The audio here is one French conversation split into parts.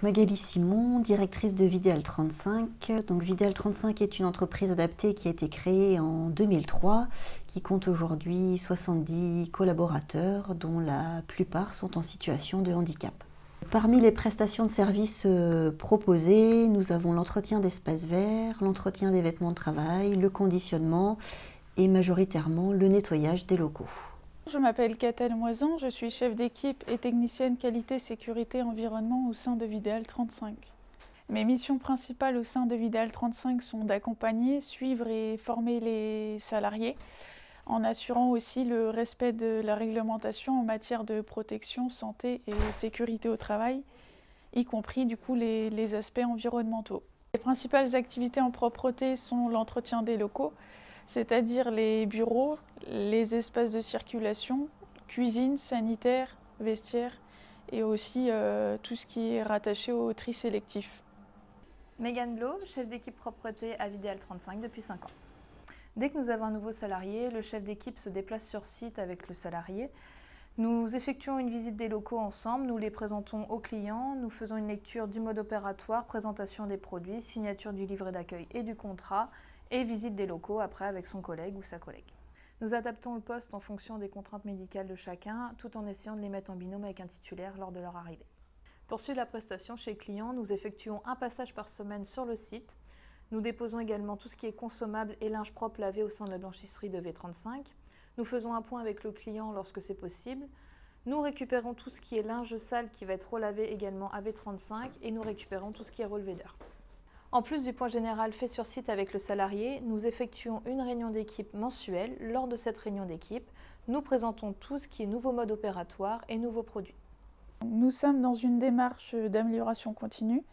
Magali Simon, directrice de Vidéal 35. Donc Vidéal 35 est une entreprise adaptée qui a été créée en 2003, qui compte aujourd'hui 70 collaborateurs, dont la plupart sont en situation de handicap. Parmi les prestations de services proposées, nous avons l'entretien d'espaces verts, l'entretien des vêtements de travail, le conditionnement et majoritairement le nettoyage des locaux. Je m'appelle Catel Moisan, je suis chef d'équipe et technicienne qualité, sécurité, environnement au sein de Vidéal 35. Mes missions principales au sein de Vidéal 35 sont d'accompagner, suivre et former les salariés en assurant aussi le respect de la réglementation en matière de protection, santé et sécurité au travail, y compris du coup les aspects environnementaux. Les principales activités en propreté sont l'entretien des locaux, c'est-à-dire les bureaux, les espaces de circulation, cuisine, sanitaire, vestiaire et aussi tout ce qui est rattaché au tri sélectif. Mégane Blo, chef d'équipe propreté à Vidéal 35 depuis 5 ans. Dès que nous avons un nouveau salarié, le chef d'équipe se déplace sur site avec le salarié. Nous effectuons une visite des locaux ensemble, nous les présentons aux clients, nous faisons une lecture du mode opératoire, présentation des produits, signature du livret d'accueil et du contrat et visite des locaux après avec son collègue ou sa collègue. Nous adaptons le poste en fonction des contraintes médicales de chacun, tout en essayant de les mettre en binôme avec un titulaire lors de leur arrivée. Pour suivre la prestation chez le client, nous effectuons un passage par semaine sur le site. Nous déposons également tout ce qui est consommable et linge propre lavé au sein de la blanchisserie de V35. Nous faisons un point avec le client lorsque c'est possible. Nous récupérons tout ce qui est linge sale qui va être relavé également à V35 et nous récupérons tout ce qui est relevé d'heures. En plus du point général fait sur site avec le salarié, nous effectuons une réunion d'équipe mensuelle. Lors de cette réunion d'équipe, nous présentons tout ce qui est nouveau mode opératoire et nouveaux produits. Nous sommes dans une démarche d'amélioration continue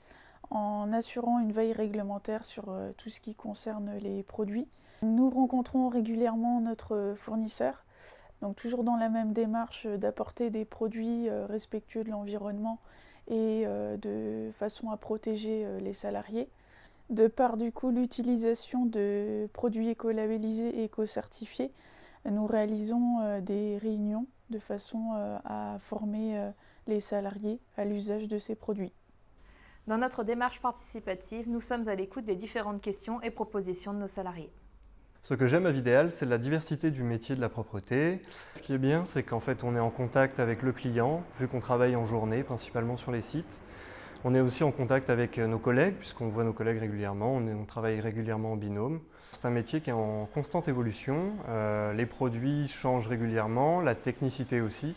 en assurant une veille réglementaire sur tout ce qui concerne les produits. Nous rencontrons régulièrement notre fournisseur, donc toujours dans la même démarche d'apporter des produits respectueux de l'environnement et de façon à protéger les salariés. De par du coup l'utilisation de produits écolabellisés et éco-certifiés, nous réalisons des réunions de façon à former les salariés à l'usage de ces produits. Dans notre démarche participative, nous sommes à l'écoute des différentes questions et propositions de nos salariés. Ce que j'aime à Vidéal, c'est la diversité du métier de la propreté. Ce qui est bien, c'est qu'en fait, on est en contact avec le client, vu qu'on travaille en journée, principalement sur les sites. On est aussi en contact avec nos collègues, puisqu'on voit nos collègues régulièrement, on travaille régulièrement en binôme. C'est un métier qui est en constante évolution, les produits changent régulièrement, la technicité aussi.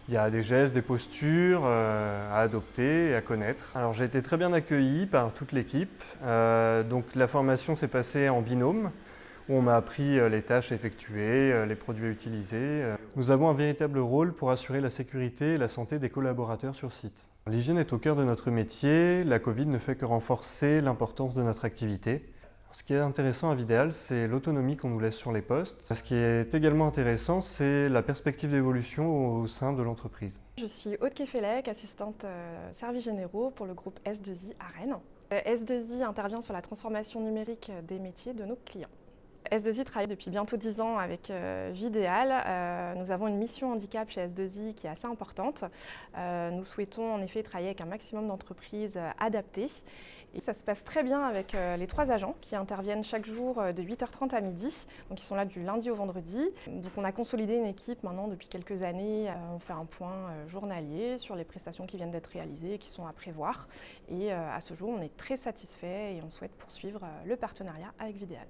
Il y a des gestes, des postures à adopter et à connaître. Alors j'ai été très bien accueilli par toute l'équipe. Donc la formation s'est passée en binôme, où on m'a appris les tâches à effectuer, les produits à utiliser. Nous avons un véritable rôle pour assurer la sécurité et la santé des collaborateurs sur site. L'hygiène est au cœur de notre métier. La Covid ne fait que renforcer l'importance de notre activité. Ce qui est intéressant à Vidéal, c'est l'autonomie qu'on nous laisse sur les postes. Ce qui est également intéressant, c'est la perspective d'évolution au sein de l'entreprise. Je suis Aude Kefelec, assistante services généraux pour le groupe S2I à Rennes. S2I intervient sur la transformation numérique des métiers de nos clients. S2I travaille depuis bientôt 10 ans avec Vidéal. Nous avons une mission handicap chez S2I qui est assez importante. Nous souhaitons en effet travailler avec un maximum d'entreprises adaptées. Et ça se passe très bien avec les 3 agents qui interviennent chaque jour de 8h30 à midi. Donc ils sont là du lundi au vendredi. Donc on a consolidé une équipe maintenant depuis quelques années. On fait un point journalier sur les prestations qui viennent d'être réalisées et qui sont à prévoir. Et à ce jour, on est très satisfait et on souhaite poursuivre le partenariat avec Vidéal.